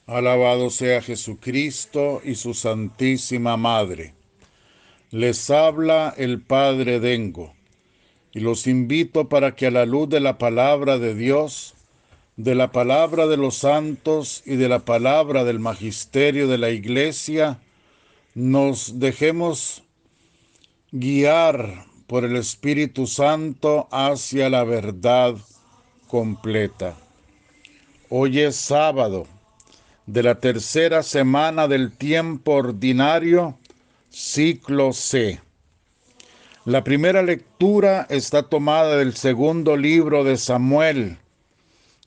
Alabado sea Jesucristo y su Santísima Madre. Les habla el Padre Dengo y los invito para que a la luz de la palabra de Dios, de la palabra de los santos y de la palabra del magisterio de la Iglesia, nos dejemos guiar por el Espíritu Santo hacia la verdad completa. Hoy es sábado de la tercera semana del tiempo ordinario, ciclo C. La primera lectura está tomada del segundo libro de Samuel,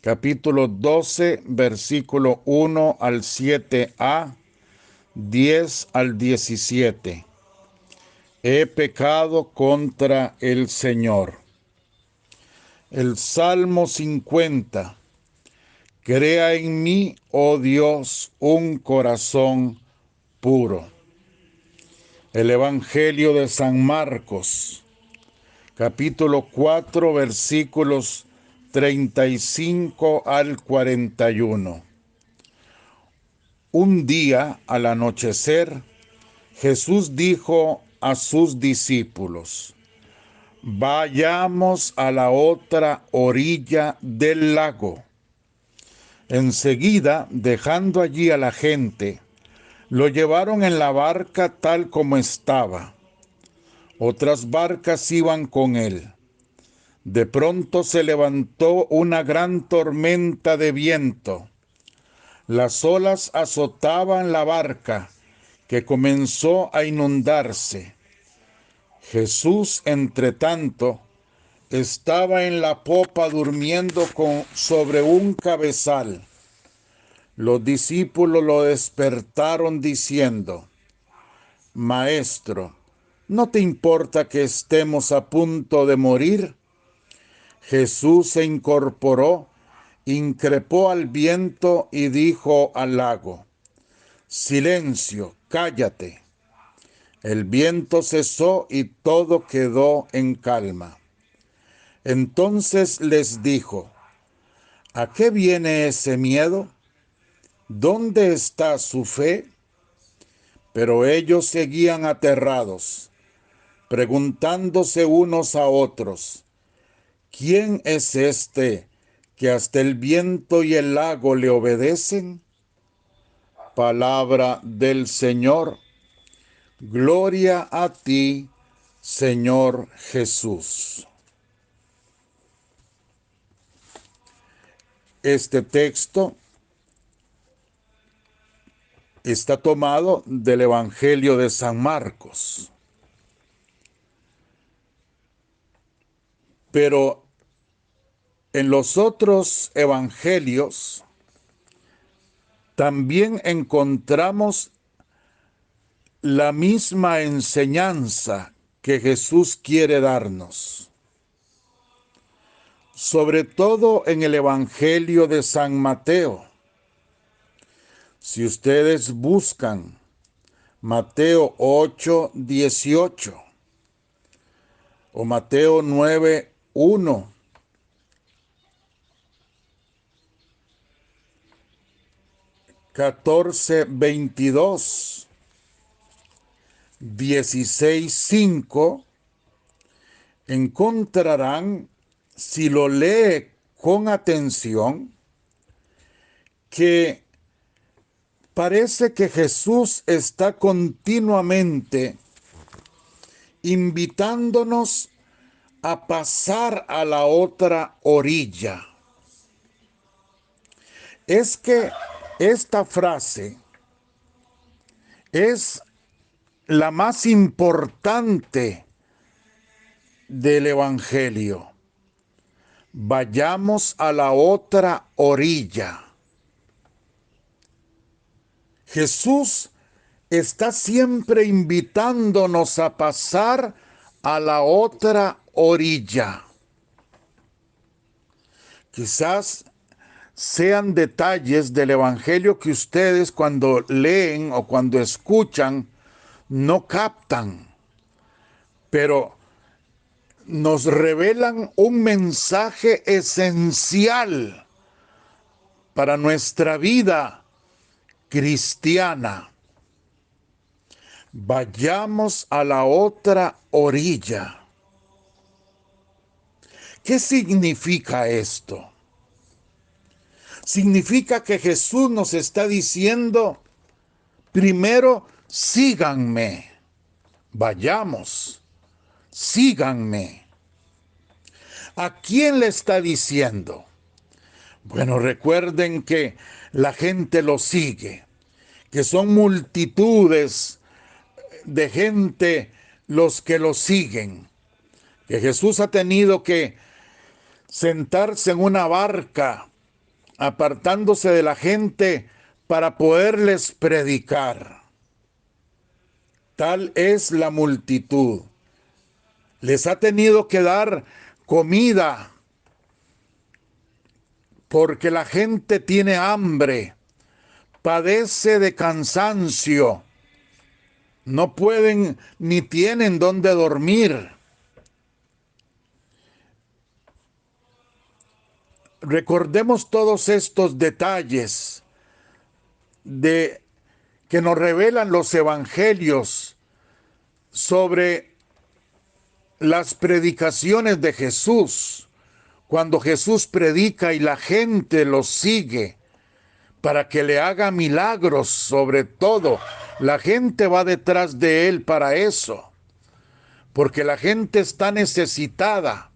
capítulo 12, versículo 1 al 7a, 10 al 17. He pecado contra el Señor. El Salmo 50. Crea en mí, oh Dios, un corazón puro. El Evangelio de San Marcos, capítulo 4, versículos 35 al 41. Un día, al anochecer, Jesús dijo a sus discípulos: vayamos a la otra orilla del lago. Enseguida, dejando allí a la gente, lo llevaron en la barca tal como estaba. Otras barcas iban con él. De pronto se levantó una gran tormenta de viento. Las olas azotaban la barca, que comenzó a inundarse. Jesús, entre tanto, estaba en la popa durmiendo sobre un cabezal. Los discípulos lo despertaron diciendo: Maestro, ¿no te importa que estemos a punto de morir? Jesús se incorporó, increpó al viento y dijo al lago: Silencio, cállate. El viento cesó y todo quedó en calma. Entonces les dijo: ¿A qué viene ese miedo? ¿Dónde está su fe? Pero ellos seguían aterrados, preguntándose unos a otros: ¿quién es este que hasta el viento y el lago le obedecen? Palabra del Señor. Gloria a ti, Señor Jesús. Este texto está tomado del Evangelio de San Marcos. Pero en los otros evangelios también encontramos la misma enseñanza que Jesús quiere darnos. Sobre todo en el Evangelio de San Mateo. Si ustedes buscan Mateo 8, 18 o Mateo 9, 1, 14, 22, 16, 5, encontrarán, si lo lee con atención, que parece que Jesús está continuamente invitándonos a pasar a la otra orilla. Es que esta frase es la más importante del Evangelio. Vayamos a la otra orilla. Jesús está siempre invitándonos a pasar a la otra orilla. Quizás sean detalles del Evangelio que ustedes cuando leen o cuando escuchan no captan, pero nos revelan un mensaje esencial para nuestra vida cristiana. Vayamos a la otra orilla. ¿Qué significa esto? Significa que Jesús nos está diciendo, primero, síganme. Vayamos, síganme. ¿A quién le está diciendo? Bueno, recuerden que la gente lo sigue, que son multitudes de gente los que lo siguen, que Jesús ha tenido que sentarse en una barca, apartándose de la gente para poderles predicar. Tal es la multitud. Les ha tenido que dar comida porque la gente tiene hambre, padece de cansancio, no pueden ni tienen dónde dormir. Recordemos todos estos detalles que nos revelan los evangelios sobre las predicaciones de Jesús, cuando Jesús predica y la gente lo sigue para que le haga milagros. Sobre todo, la gente va detrás de él para eso, porque la gente está necesitada,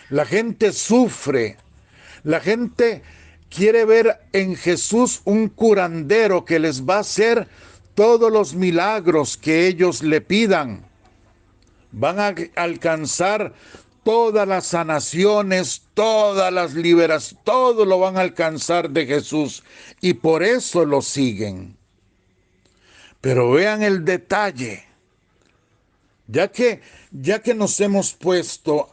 la gente sufre, la gente quiere ver en Jesús un curandero que les va a hacer todos los milagros que ellos le pidan. Van a alcanzar todas las sanaciones, todas las liberaciones, todo lo van a alcanzar de Jesús y por eso lo siguen. Pero vean el detalle, ya que nos hemos puesto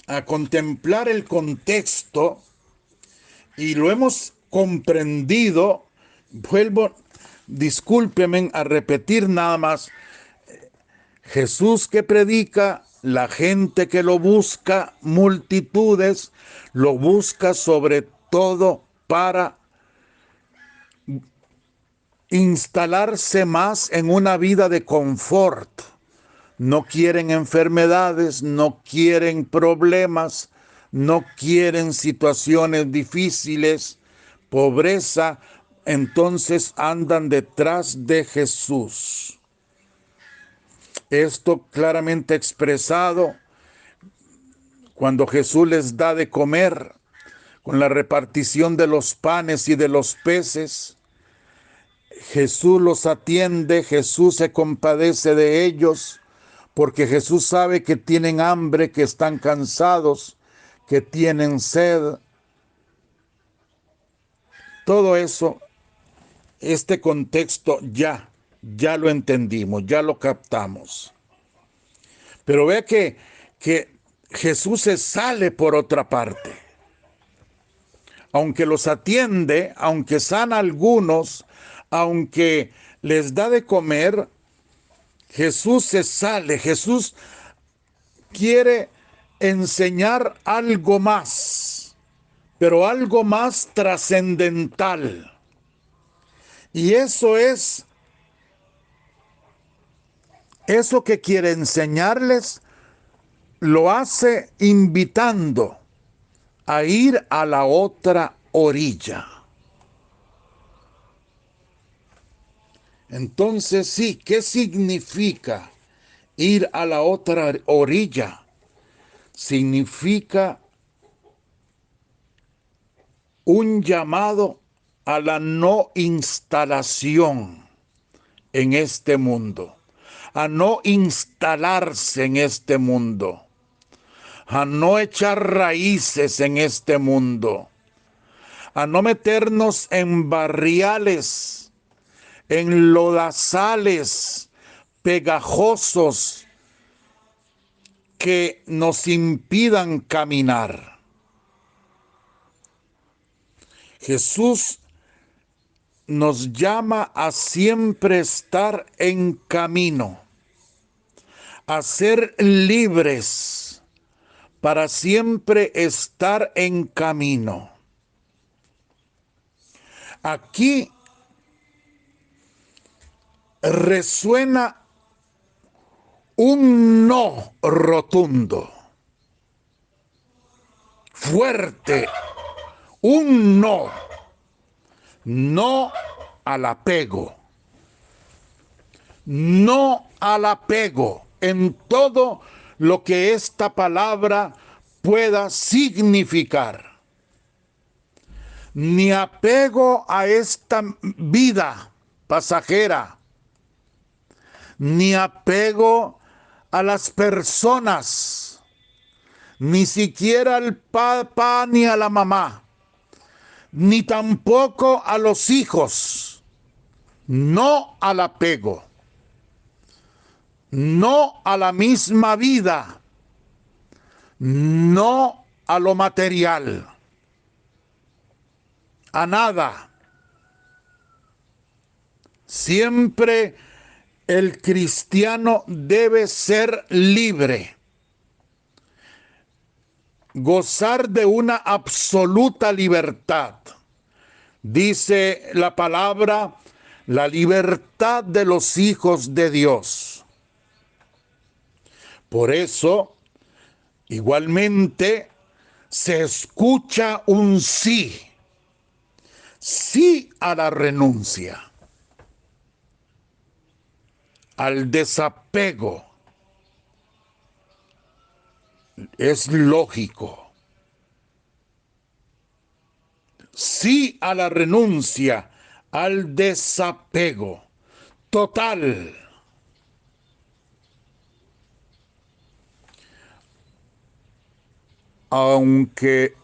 a contemplar el contexto y lo hemos comprendido, discúlpenme a repetir nada más, Jesús que predica, la gente que lo busca, multitudes, lo busca sobre todo para instalarse más en una vida de confort. No quieren enfermedades, no quieren problemas, no quieren situaciones difíciles, pobreza, entonces andan detrás de Jesús. Esto claramente expresado cuando Jesús les da de comer con la repartición de los panes y de los peces. Jesús los atiende, Jesús se compadece de ellos, porque Jesús sabe que tienen hambre, que están cansados, que tienen sed. Todo eso, este contexto ya lo entendimos, ya lo captamos. Pero vea que Jesús se sale por otra parte. Aunque los atiende, aunque sana a algunos, aunque les da de comer, Jesús se sale. Jesús quiere enseñar algo más, pero algo más trascendental. Y eso que quiere enseñarles, lo hace invitando a ir a la otra orilla. Entonces, sí, ¿qué significa ir a la otra orilla? Significa un llamado a la no instalación en este mundo, a no instalarse en este mundo, a no echar raíces en este mundo, a no meternos en barriales, en lodazales pegajosos que nos impidan caminar. Jesús nos llama a siempre estar en camino, a ser libres, para siempre estar en camino. Aquí resuena un no rotundo, fuerte, un no, no al apego, no al apego en todo lo que esta palabra pueda significar. Ni apego a esta vida pasajera, ni apego a las personas, ni siquiera al papá ni a la mamá, ni tampoco a los hijos. No al apego, no a la misma vida, no a lo material, a nada. Siempre el cristiano debe ser libre, gozar de una absoluta libertad. Dice la palabra, la libertad de los hijos de Dios. Por eso, igualmente, se escucha un sí, sí a la renuncia, al desapego. Es lógico. Sí a la renuncia, al desapego total. Aunque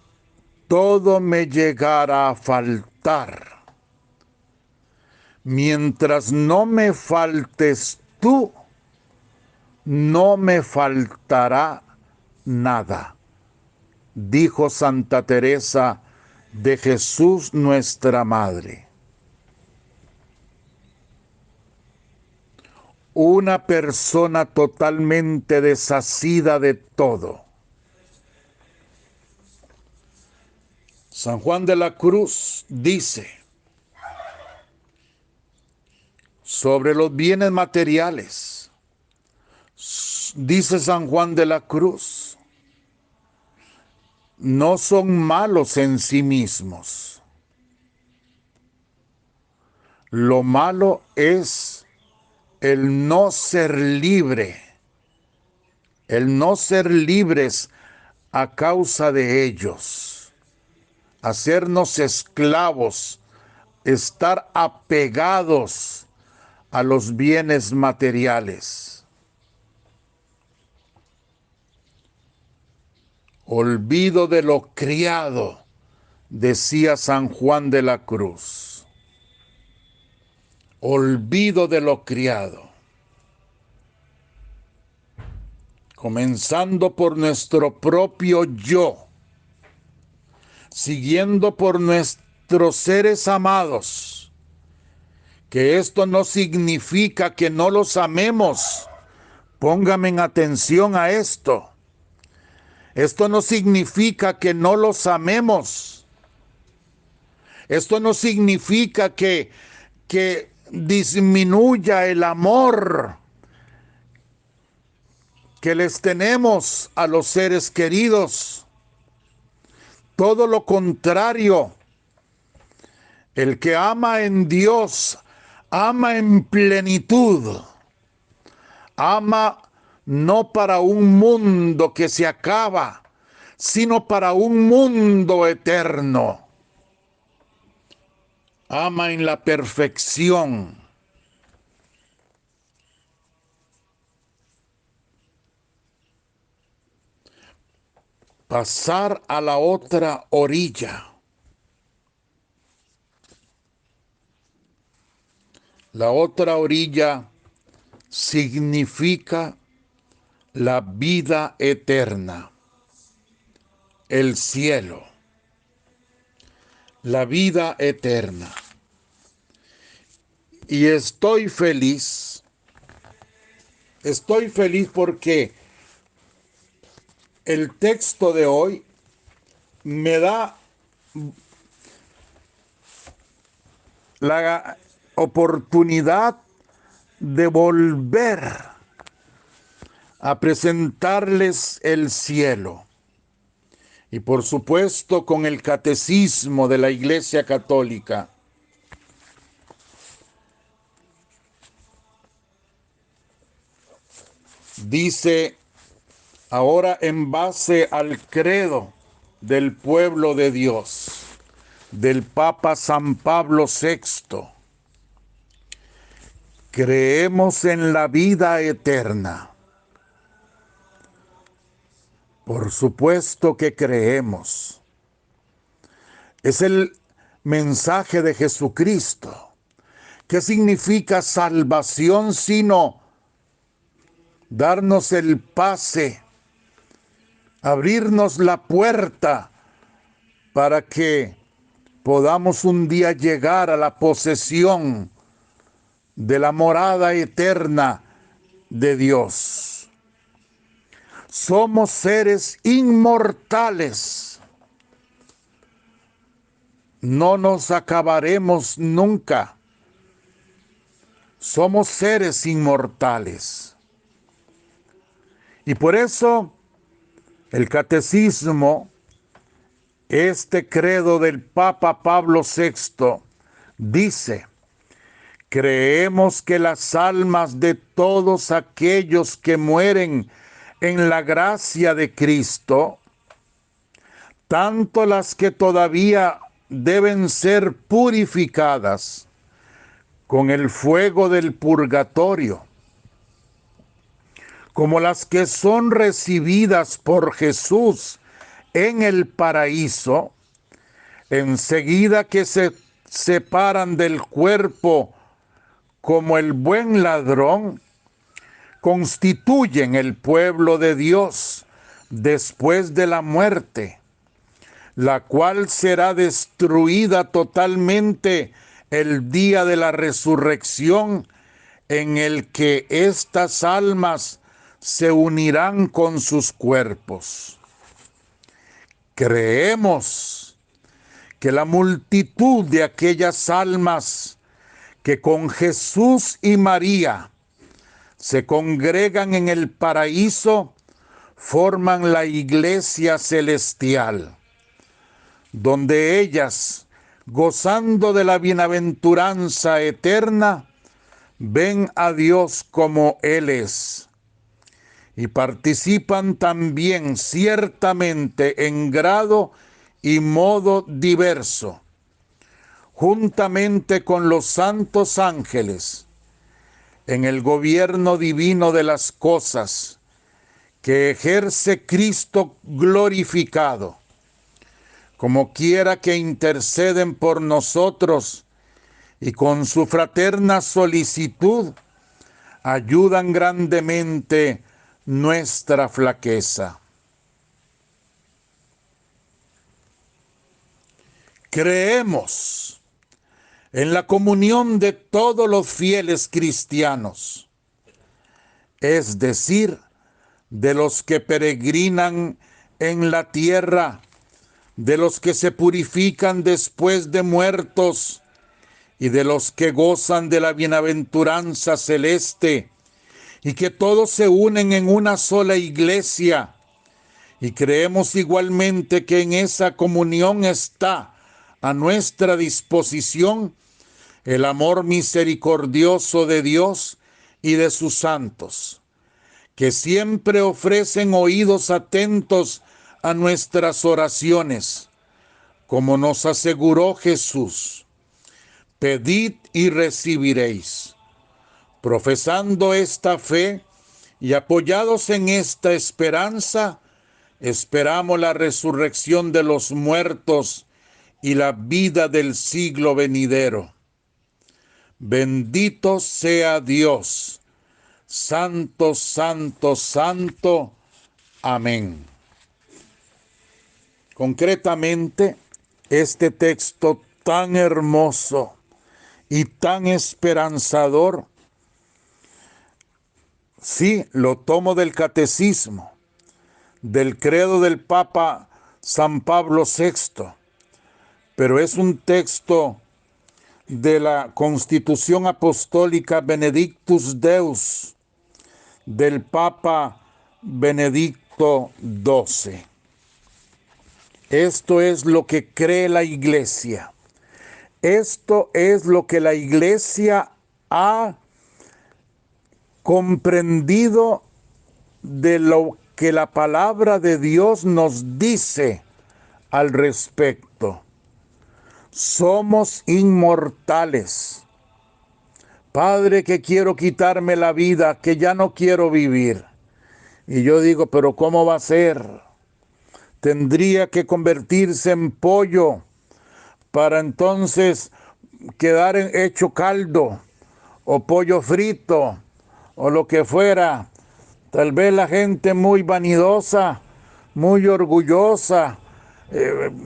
todo me llegara a faltar, mientras no me faltes tú, no me faltará nada, dijo Santa Teresa de Jesús, nuestra Madre. Una persona totalmente desasida de todo. San Juan de la Cruz dice sobre los bienes materiales, dice San Juan de la Cruz, no son malos en sí mismos. Lo malo es el no ser libre, el no ser libres a causa de ellos, hacernos esclavos, estar apegados a los bienes materiales. Olvido de lo criado, decía San Juan de la Cruz. Olvido de lo criado. Comenzando por nuestro propio yo, siguiendo por nuestros seres amados, que esto no significa que no los amemos. Póngame en atención a esto. Esto no significa que no los amemos. Esto no significa que disminuya el amor que les tenemos a los seres queridos. Todo lo contrario. El que ama en Dios, ama en plenitud. Ama no para un mundo que se acaba, sino para un mundo eterno. Ama en la perfección. Pasar a la otra orilla. La otra orilla significa la vida eterna, el cielo, la vida eterna. Y estoy feliz porque el texto de hoy me da la oportunidad de volver a presentarles el cielo. Y por supuesto con el catecismo de la Iglesia Católica. Dice ahora en base al credo del pueblo de Dios, del Papa San Pablo VI, creemos en la vida eterna. Por supuesto que creemos. Es el mensaje de Jesucristo. ¿Qué significa salvación sino darnos el pase, abrirnos la puerta para que podamos un día llegar a la posesión de la morada eterna de Dios? Somos seres inmortales. No nos acabaremos nunca. Somos seres inmortales. Y por eso el catecismo, este credo del Papa Pablo VI, dice: creemos que las almas de todos aquellos que mueren en la gracia de Cristo, tanto las que todavía deben ser purificadas con el fuego del purgatorio, como las que son recibidas por Jesús en el paraíso, enseguida que se separan del cuerpo como el buen ladrón, constituyen el pueblo de Dios después de la muerte, la cual será destruida totalmente el día de la resurrección, en el que estas almas se unirán con sus cuerpos. Creemos que la multitud de aquellas almas que con Jesús y María se congregan en el paraíso forman la iglesia celestial, donde ellas, gozando de la bienaventuranza eterna, ven a Dios como Él es y participan también ciertamente en grado y modo diverso, juntamente con los santos ángeles, en el gobierno divino de las cosas que ejerce Cristo glorificado, como quiera que interceden por nosotros y con su fraterna solicitud ayudan grandemente nuestra flaqueza. Creemos en la comunión de todos los fieles cristianos, es decir, de los que peregrinan en la tierra, de los que se purifican después de muertos y de los que gozan de la bienaventuranza celeste, y que todos se unen en una sola iglesia. Y creemos igualmente que en esa comunión está a nuestra disposición el amor misericordioso de Dios y de sus santos, que siempre ofrecen oídos atentos a nuestras oraciones, como nos aseguró Jesús: pedid y recibiréis. Profesando esta fe y apoyados en esta esperanza, esperamos la resurrección de los muertos y la vida del siglo venidero. Bendito sea Dios, santo, santo, santo. Amén. Concretamente, este texto tan hermoso y tan esperanzador, sí, lo tomo del catecismo, del credo del Papa San Pablo VI, pero es un texto de la Constitución Apostólica Benedictus Deus del Papa Benedicto XII. Esto es lo que cree la Iglesia. Esto es lo que la Iglesia ha comprendido de lo que la palabra de Dios nos dice al respecto. Somos inmortales. Padre, que quiero quitarme la vida, que ya no quiero vivir. Y yo digo, pero ¿cómo va a ser? Tendría que convertirse en pollo para entonces quedar hecho caldo o pollo frito o lo que fuera. Tal vez la gente muy vanidosa, muy orgullosa,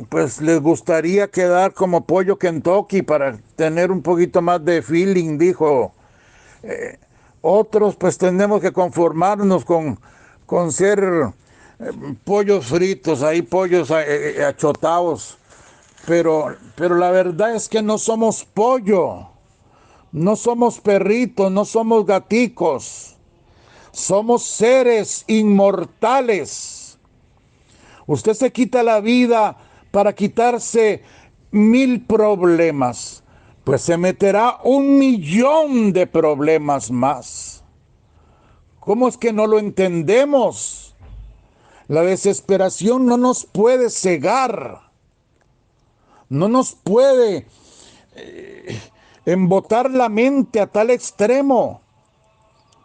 pues les gustaría quedar como pollo Kentucky para tener un poquito más de feeling, dijo. Otros pues tenemos que conformarnos con ser pollos fritos, ahí pollos achotados. Pero la verdad es que no somos pollo, no somos perritos, no somos gaticos. Somos seres inmortales. Usted se quita la vida para quitarse 1000 problemas, pues se meterá 1.000.000 de problemas más. ¿Cómo es que no lo entendemos? La desesperación no nos puede cegar, no nos puede embotar la mente a tal extremo.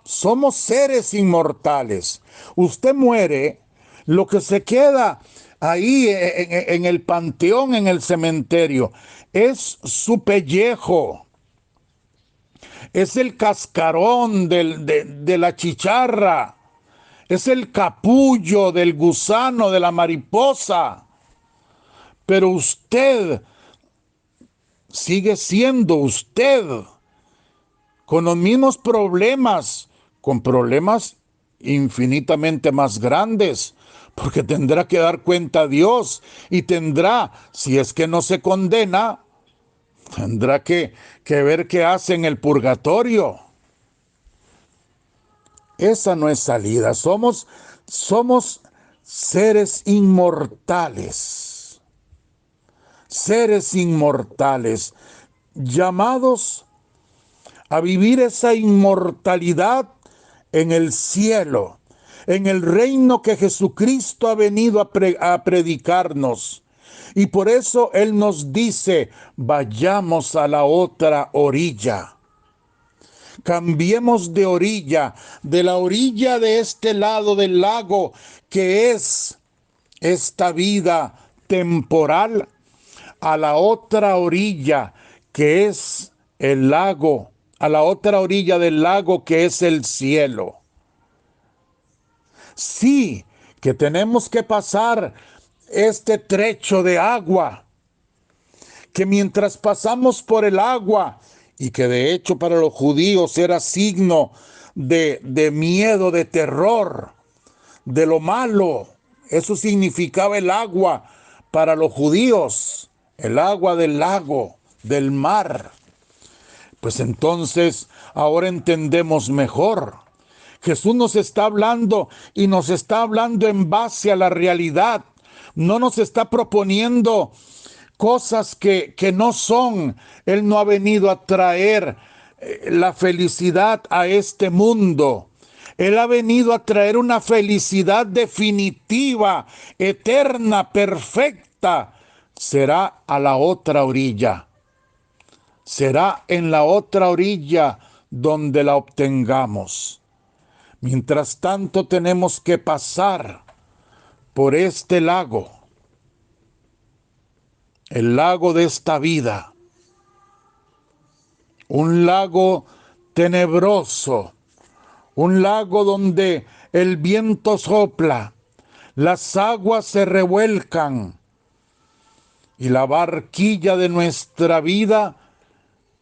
Somos seres inmortales. Usted muere, lo que se queda ahí en el panteón, en el cementerio, es su pellejo, es el cascarón de la chicharra, es el capullo del gusano, de la mariposa. Pero usted sigue siendo usted, con los mismos problemas, con problemas infinitamente más grandes, porque tendrá que dar cuenta a Dios y tendrá, si es que no se condena, tendrá que ver qué hace en el purgatorio. Esa no es salida. Somos seres inmortales, llamados a vivir esa inmortalidad en el cielo, en el reino que Jesucristo ha venido a predicarnos. Y por eso Él nos dice, vayamos a la otra orilla. Cambiemos de orilla, de la orilla de este lado del lago, que es esta vida temporal, a la otra orilla, que es el lago, a la otra orilla del lago, que es el cielo. Sí, que tenemos que pasar este trecho de agua, que mientras pasamos por el agua, y que de hecho para los judíos era signo de miedo, de terror, de lo malo, eso significaba el agua para los judíos, el agua del lago, del mar. Pues entonces ahora entendemos mejor. Jesús nos está hablando y nos está hablando en base a la realidad. No nos está proponiendo cosas que no son. Él no ha venido a traer la felicidad a este mundo. Él ha venido a traer una felicidad definitiva, eterna, perfecta. Será a la otra orilla. Será en la otra orilla donde la obtengamos. Mientras tanto tenemos que pasar por este lago, el lago de esta vida, un lago tenebroso, un lago donde el viento sopla, las aguas se revuelcan y la barquilla de nuestra vida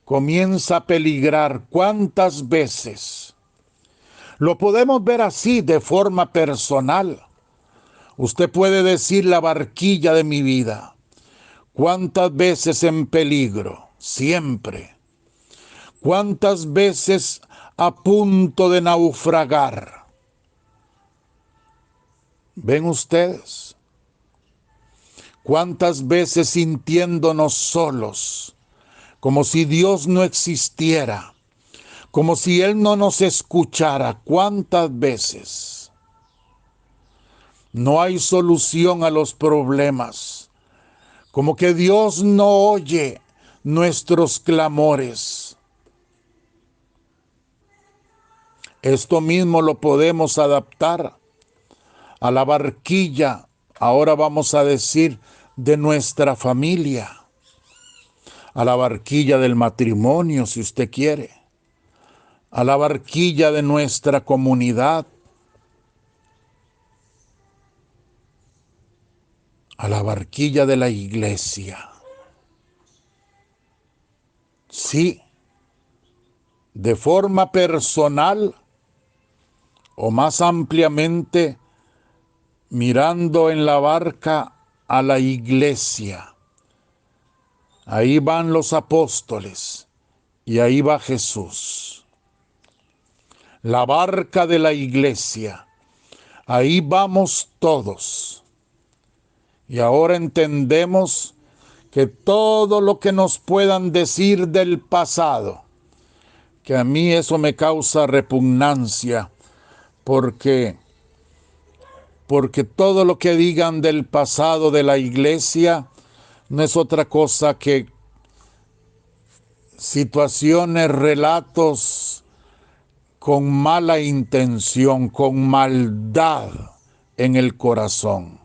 comienza a peligrar. ¿Cuántas veces? Lo podemos ver así de forma personal. Usted puede decir la barquilla de mi vida. ¿Cuántas veces en peligro? siempre. ¿Cuántas veces a punto de naufragar? ¿Ven ustedes? ¿Cuántas veces sintiéndonos solos, como si Dios no existiera, como si Él no nos escuchara? ¿Cuántas veces? No hay solución a los problemas, como que Dios no oye nuestros clamores. Esto mismo lo podemos adaptar a la barquilla, ahora vamos a decir, de nuestra familia, a la barquilla del matrimonio, si usted quiere, a la barquilla de nuestra comunidad, a la barquilla de la iglesia. Sí, de forma personal o más ampliamente, mirando en la barca a la iglesia. Ahí van los apóstoles y ahí va Jesús. La barca de la iglesia. Ahí vamos todos. Y ahora entendemos que todo lo que nos puedan decir del pasado, que a mí eso me causa repugnancia, porque todo lo que digan del pasado de la iglesia no es otra cosa que situaciones, relatos con mala intención, con maldad en el corazón.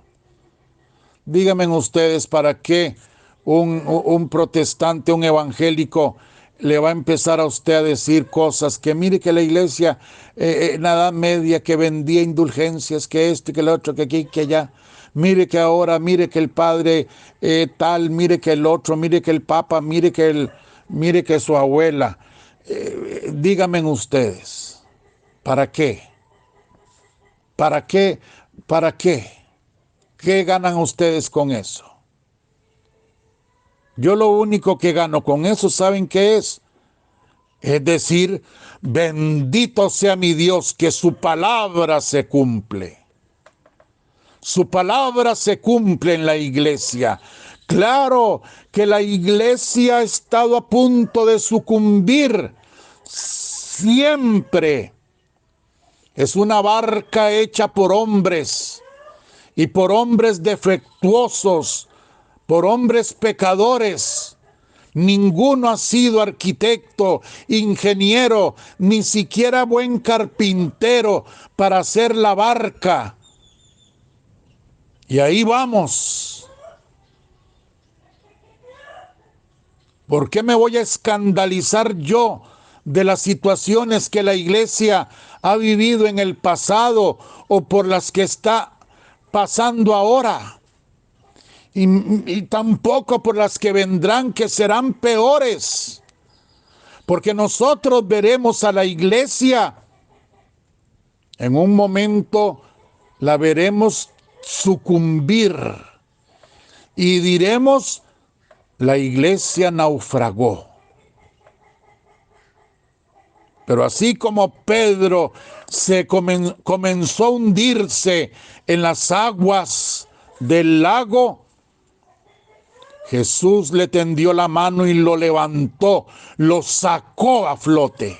Díganme ustedes, ¿para qué un protestante, un evangélico, le va a empezar a usted a decir cosas que mire que la iglesia en la Edad Media que vendía indulgencias, que esto y que lo otro, que aquí y que allá? Mire que ahora, mire que el padre tal, mire que el otro, mire que el papa, mire que su abuela. Díganme ustedes, ¿para qué? ¿Para qué? ¿Para qué? ¿Qué ganan ustedes con eso? Yo lo único que gano con eso, ¿saben qué es? Es decir, bendito sea mi Dios, que su palabra se cumple. Su palabra se cumple en la iglesia. Claro que la iglesia ha estado a punto de sucumbir. Siempre. Es una barca hecha por hombres y por hombres defectuosos, por hombres pecadores. Ninguno ha sido arquitecto, ingeniero, ni siquiera buen carpintero para hacer la barca. Y ahí vamos. ¿Por qué me voy a escandalizar yo de las situaciones que la iglesia ha vivido en el pasado o por las que está pasando ahora? Y tampoco por las que vendrán, que serán peores. Porque nosotros veremos a la iglesia, en un momento la veremos sucumbir. Y diremos, la iglesia naufragó. Pero así como Pedro comenzó a hundirse en las aguas del lago, Jesús le tendió la mano y lo levantó, lo sacó a flote.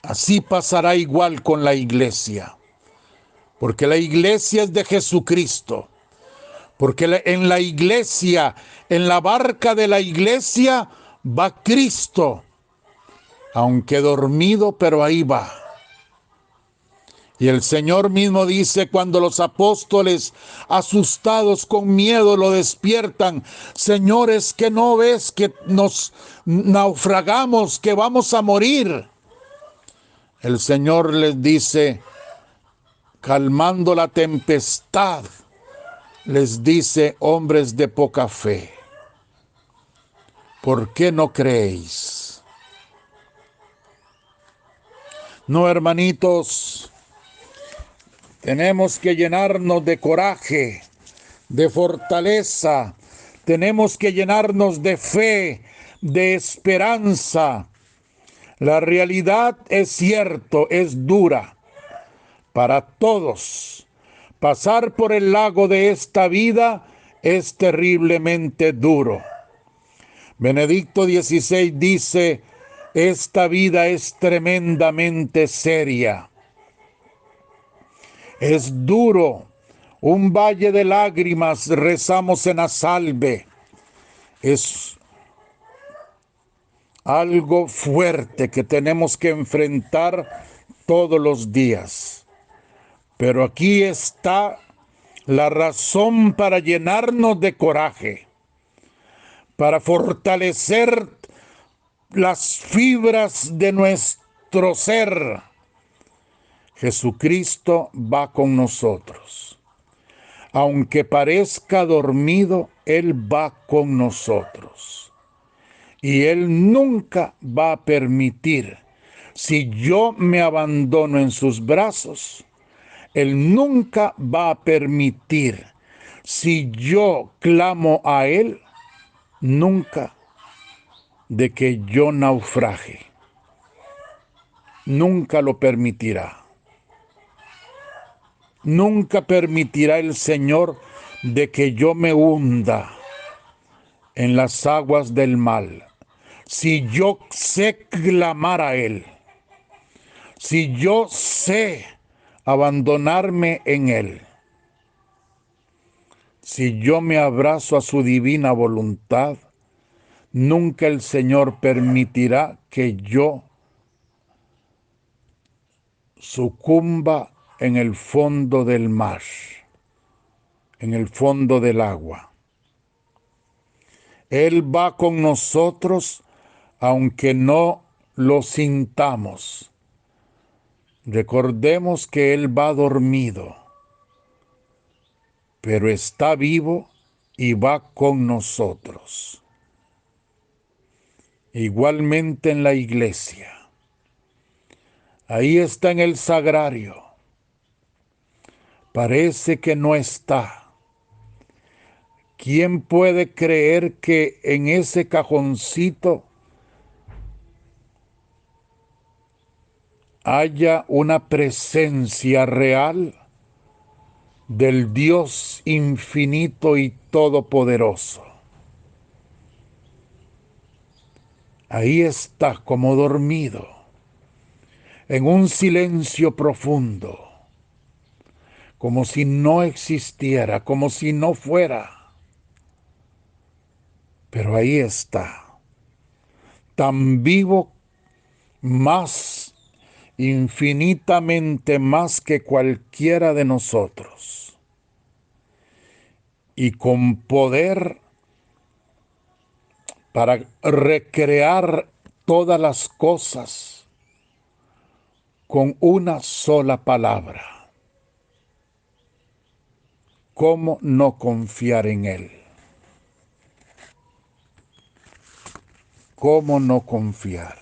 Así pasará igual con la iglesia, porque la iglesia es de Jesucristo, porque en la iglesia, en la barca de la iglesia, va Cristo, aunque dormido, pero ahí va. Y el Señor mismo dice, cuando los apóstoles, asustados con miedo, lo despiertan: Señores, ¿que no ves que nos naufragamos, que vamos a morir? El Señor les dice, calmando la tempestad, les dice: hombres de poca fe, ¿por qué no creéis? No, hermanitos, tenemos que llenarnos de coraje, de fortaleza, tenemos que llenarnos de fe, de esperanza. La realidad es cierto, es dura para todos. Pasar por el lago de esta vida es terriblemente duro. Benedicto XVI dice: esta vida es tremendamente seria. Es duro. Un valle de lágrimas rezamos en la salve. Es algo fuerte que tenemos que enfrentar todos los días. Pero aquí está la razón para llenarnos de coraje, para fortalecer las fibras de nuestro ser. Jesucristo va con nosotros. Aunque parezca dormido, Él va con nosotros. Y Él nunca va a permitir, si yo me abandono en sus brazos, Él nunca va a permitir, si yo clamo a Él, nunca de que yo naufrague. Nunca lo permitirá. Nunca permitirá el Señor de que yo me hunda en las aguas del mal. Si yo sé clamar a Él, si yo sé abandonarme en Él, si yo me abrazo a su divina voluntad, nunca el Señor permitirá que yo sucumba en el fondo del mar, en el fondo del agua. Él va con nosotros aunque no lo sintamos. Recordemos que Él va dormido, pero está vivo y va con nosotros. Igualmente en la iglesia. Ahí está en el sagrario. Parece que no está. ¿Quién puede creer que en ese cajoncito haya una presencia real del Dios infinito y todopoderoso? Ahí está como dormido, en un silencio profundo, como si no existiera, como si no fuera. Pero ahí está, tan vivo, más, infinitamente más que cualquiera de nosotros, y con poder para recrear todas las cosas con una sola palabra. ¿Cómo no confiar en Él? ¿Cómo no confiar?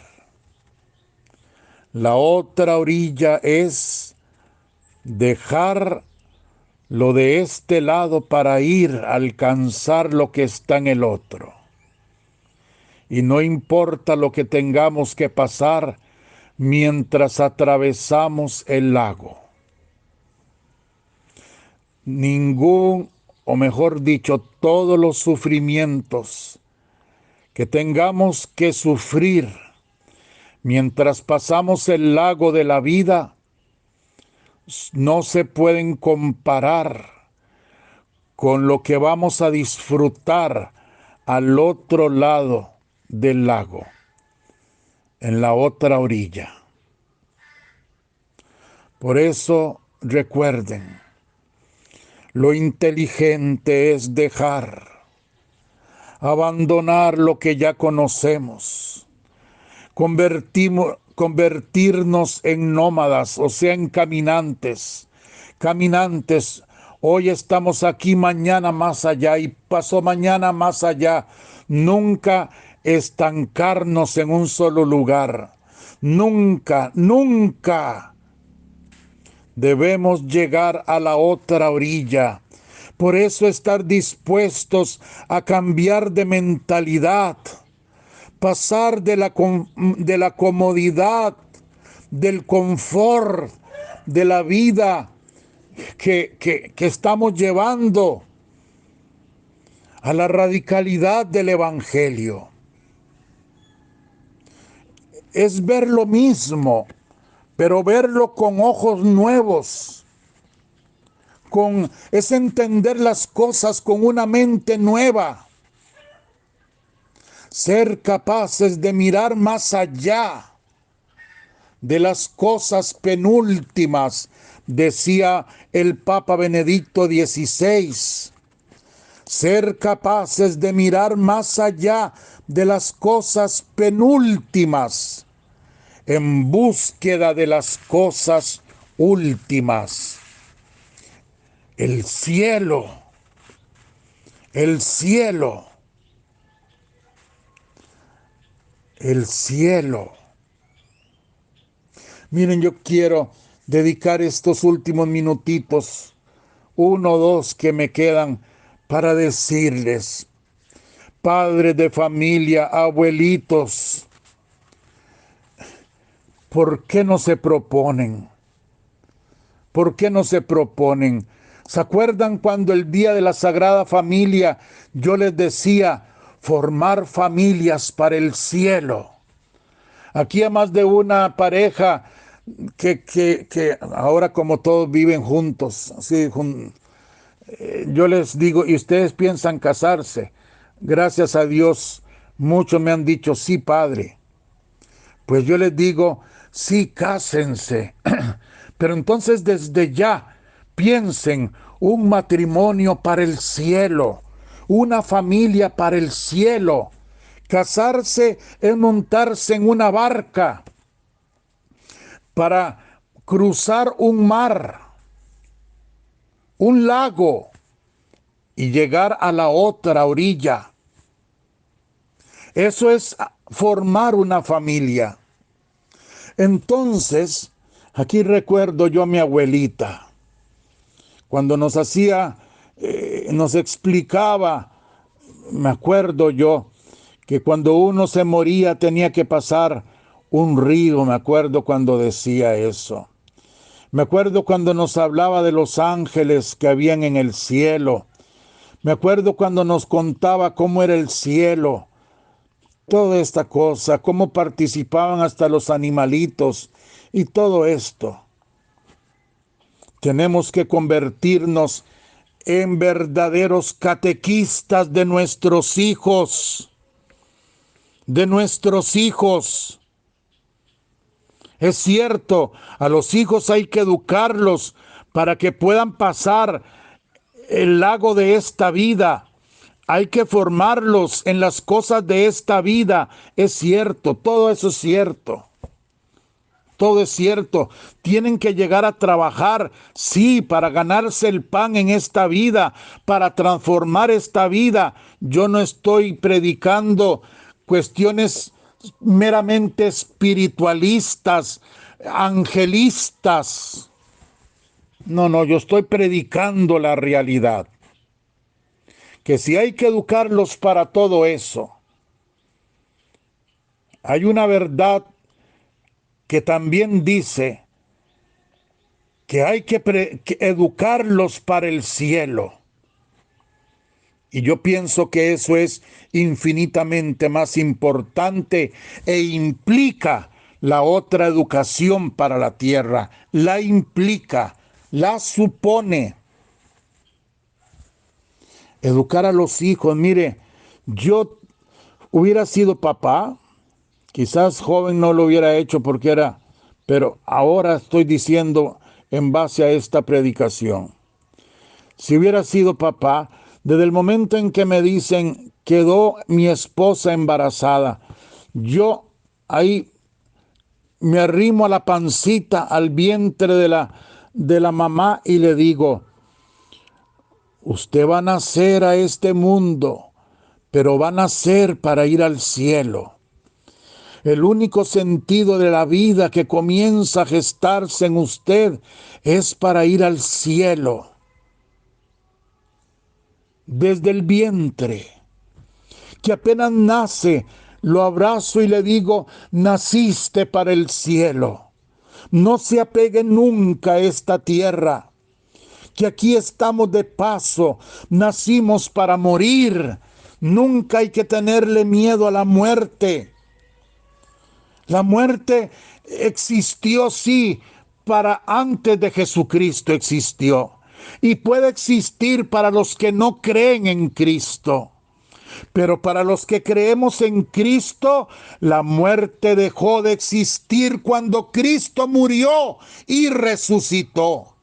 La otra orilla es dejar lo de este lado para ir a alcanzar lo que está en el otro. Y no importa lo que tengamos que pasar mientras atravesamos el lago. Ningún, o mejor dicho, todos los sufrimientos que tengamos que sufrir mientras pasamos el lago de la vida no se pueden comparar con lo que vamos a disfrutar al otro lado del lago, en la otra orilla. Por eso recuerden, lo inteligente es abandonar lo que ya conocemos, convertirnos en nómadas, o sea, en caminantes. Hoy estamos aquí, mañana más allá y pasó mañana más allá. Nunca estancarnos en un solo lugar. Nunca, nunca debemos llegar a la otra orilla Por eso estar dispuestos a cambiar de mentalidad, pasar de la comodidad, del confort, de la vida que estamos llevando a la radicalidad del Evangelio. Es ver lo mismo, pero verlo con ojos nuevos. Es entender las cosas con una mente nueva. Ser capaces de mirar más allá de las cosas penúltimas, decía el Papa Benedicto XVI. Ser capaces de mirar más allá de las cosas penúltimas, en búsqueda de las cosas últimas. El cielo, el cielo, el cielo. Miren, yo quiero dedicar estos últimos minutitos, 1 o 2 que me quedan, para decirles, padres de familia, abuelitos, ¿por qué no se proponen? ¿Por qué no se proponen? ¿Se acuerdan cuando el día de la Sagrada Familia yo les decía formar familias para el cielo? Aquí hay más de una pareja que ahora como todos viven juntos, así, yo les digo, ¿y ustedes piensan casarse? Gracias a Dios, muchos me han dicho, sí, padre. Pues yo les digo, sí, cásense. Pero entonces desde ya piensen un matrimonio para el cielo, una familia para el cielo. Casarse es montarse en una barca para cruzar un mar, un lago y llegar a la otra orilla. Eso es formar una familia. Entonces, aquí recuerdo yo a mi abuelita, cuando nos explicaba, me acuerdo yo, que cuando uno se moría tenía que pasar un río, me acuerdo cuando decía eso. Me acuerdo cuando nos hablaba de los ángeles que habían en el cielo. Me acuerdo cuando nos contaba cómo era el cielo. Toda esta cosa, cómo participaban hasta los animalitos y todo esto. Tenemos que convertirnos en verdaderos catequistas de nuestros hijos. De nuestros hijos. Es cierto, a los hijos hay que educarlos para que puedan pasar el lago de esta vida. Hay que formarlos en las cosas de esta vida. Es cierto, todo eso es cierto. Todo es cierto. Tienen que llegar a trabajar, sí, para ganarse el pan en esta vida, para transformar esta vida. Yo no estoy predicando cuestiones meramente espiritualistas, angelistas. No, yo estoy predicando la realidad. Que si hay que educarlos para todo eso, hay una verdad que también dice que hay que educarlos para el cielo. Y yo pienso que eso es infinitamente más importante e implica la otra educación para la tierra. La implica, la supone. Educar a los hijos, mire, yo hubiera sido papá, quizás joven no lo hubiera hecho porque pero ahora estoy diciendo en base a esta predicación. Si hubiera sido papá, desde el momento en que me dicen quedó mi esposa embarazada, yo ahí me arrimo a la pancita, al vientre de la mamá y le digo, usted va a nacer a este mundo, pero va a nacer para ir al cielo. El único sentido de la vida que comienza a gestarse en usted es para ir al cielo. desde el vientre, que apenas nace, lo abrazo y le digo, naciste para el cielo. No se apegue nunca a esta tierra, que aquí estamos de paso, nacimos para morir. Nunca hay que tenerle miedo a la muerte. La muerte existió, sí, para antes de Jesucristo existió. Y puede existir para los que no creen en Cristo. Pero para los que creemos en Cristo, la muerte dejó de existir cuando Cristo murió y resucitó.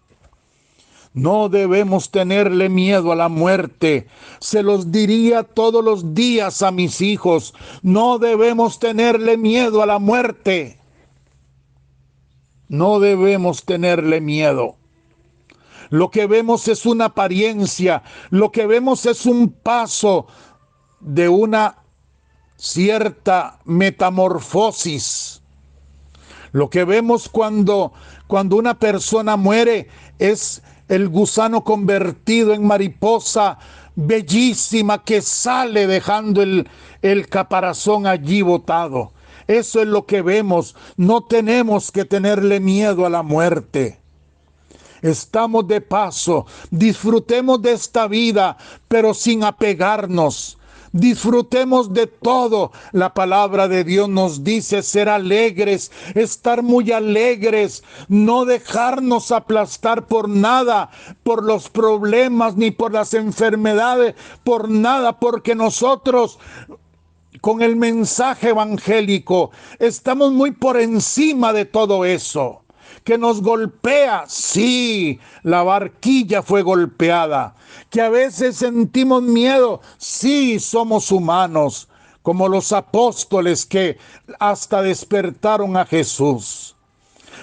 No debemos tenerle miedo a la muerte. Se los diría todos los días a mis hijos. No debemos tenerle miedo a la muerte. No debemos tenerle miedo. Lo que vemos es una apariencia. Lo que vemos es un paso de una cierta metamorfosis. Lo que vemos cuando una persona muere es el gusano convertido en mariposa bellísima que sale dejando el caparazón allí botado. Eso es lo que vemos. No tenemos que tenerle miedo a la muerte. Estamos de paso. Disfrutemos de esta vida, pero sin apegarnos. Disfrutemos de todo. La palabra de Dios nos dice ser alegres, estar muy alegres, no dejarnos aplastar por nada, por los problemas ni por las enfermedades, por nada, porque nosotros con el mensaje evangélico estamos muy por encima de todo eso. Que nos golpea, sí, la barquilla fue golpeada. Que a veces sentimos miedo, sí, somos humanos, como los apóstoles que hasta despertaron a Jesús.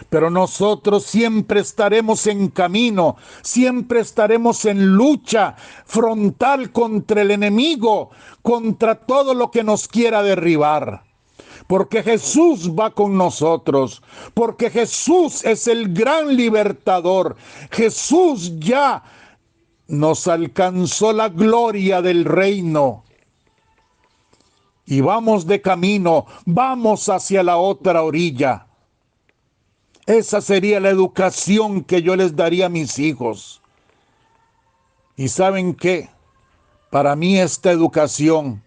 Pero nosotros siempre estaremos en camino, siempre estaremos en lucha frontal contra el enemigo, contra todo lo que nos quiera derribar. Porque Jesús va con nosotros, porque Jesús es el gran libertador. Jesús ya nos alcanzó la gloria del reino. Y vamos de camino, vamos hacia la otra orilla. Esa sería la educación que yo les daría a mis hijos. ¿Y saben qué? Para mí esta educación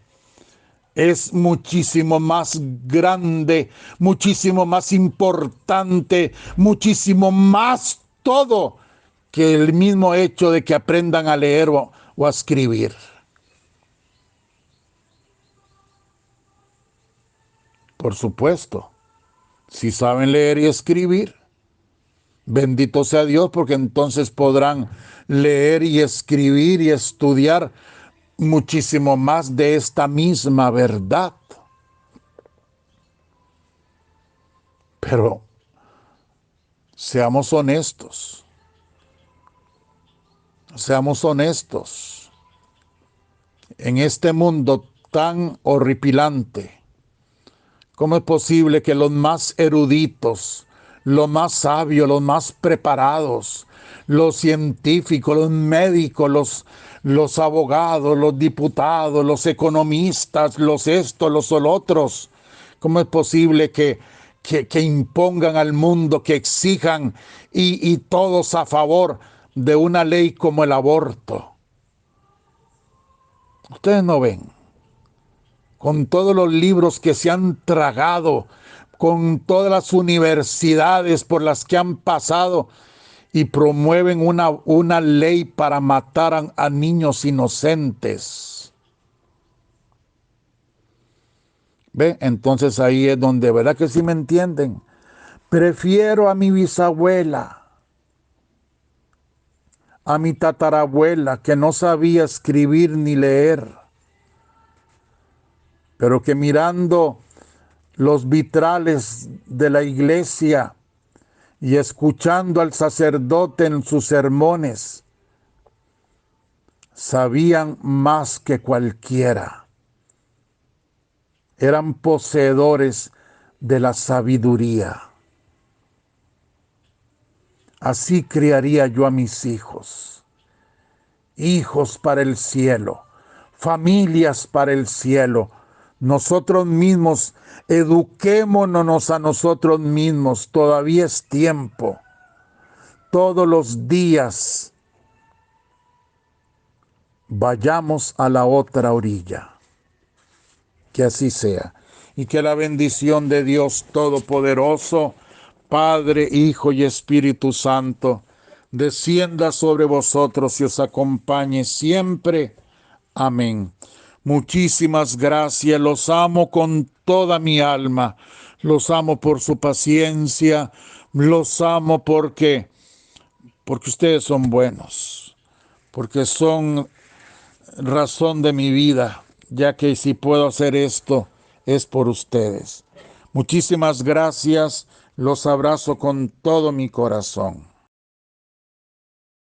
es muchísimo más grande, muchísimo más importante, muchísimo más todo que el mismo hecho de que aprendan a leer o a escribir. Por supuesto, si saben leer y escribir, bendito sea Dios, porque entonces podrán leer y escribir y estudiar muchísimo más de esta misma verdad. Pero seamos honestos. Seamos honestos. En este mundo tan horripilante, ¿cómo es posible que los más eruditos, los más sabios, los más preparados, los científicos, los médicos, los abogados, los diputados, los economistas, los estos, los otros, cómo es posible que impongan al mundo, que exijan y todos a favor de una ley como el aborto? Ustedes no ven, con todos los libros que se han tragado, con todas las universidades por las que han pasado y promueven una ley para matar a niños inocentes. ¿Ve? Entonces ahí es donde, ¿verdad que sí me entienden? Prefiero a mi bisabuela, a mi tatarabuela, que no sabía escribir ni leer, pero que mirando los vitrales de la iglesia y escuchando al sacerdote en sus sermones, sabían más que cualquiera. Eran poseedores de la sabiduría. Así criaría yo a mis hijos. hijos para el cielo, familias para el cielo. Nosotros mismos, eduquémonos a nosotros mismos, todavía es tiempo. Todos los días vayamos a la otra orilla. Que así sea. Y que la bendición de Dios Todopoderoso, Padre, Hijo y Espíritu Santo, descienda sobre vosotros y os acompañe siempre. Amén. Muchísimas gracias. Los amo con toda mi alma. Los amo por su paciencia. Los amo porque ustedes son buenos. Porque son razón de mi vida, ya que si puedo hacer esto es por ustedes. Muchísimas gracias, los abrazo con todo mi corazón.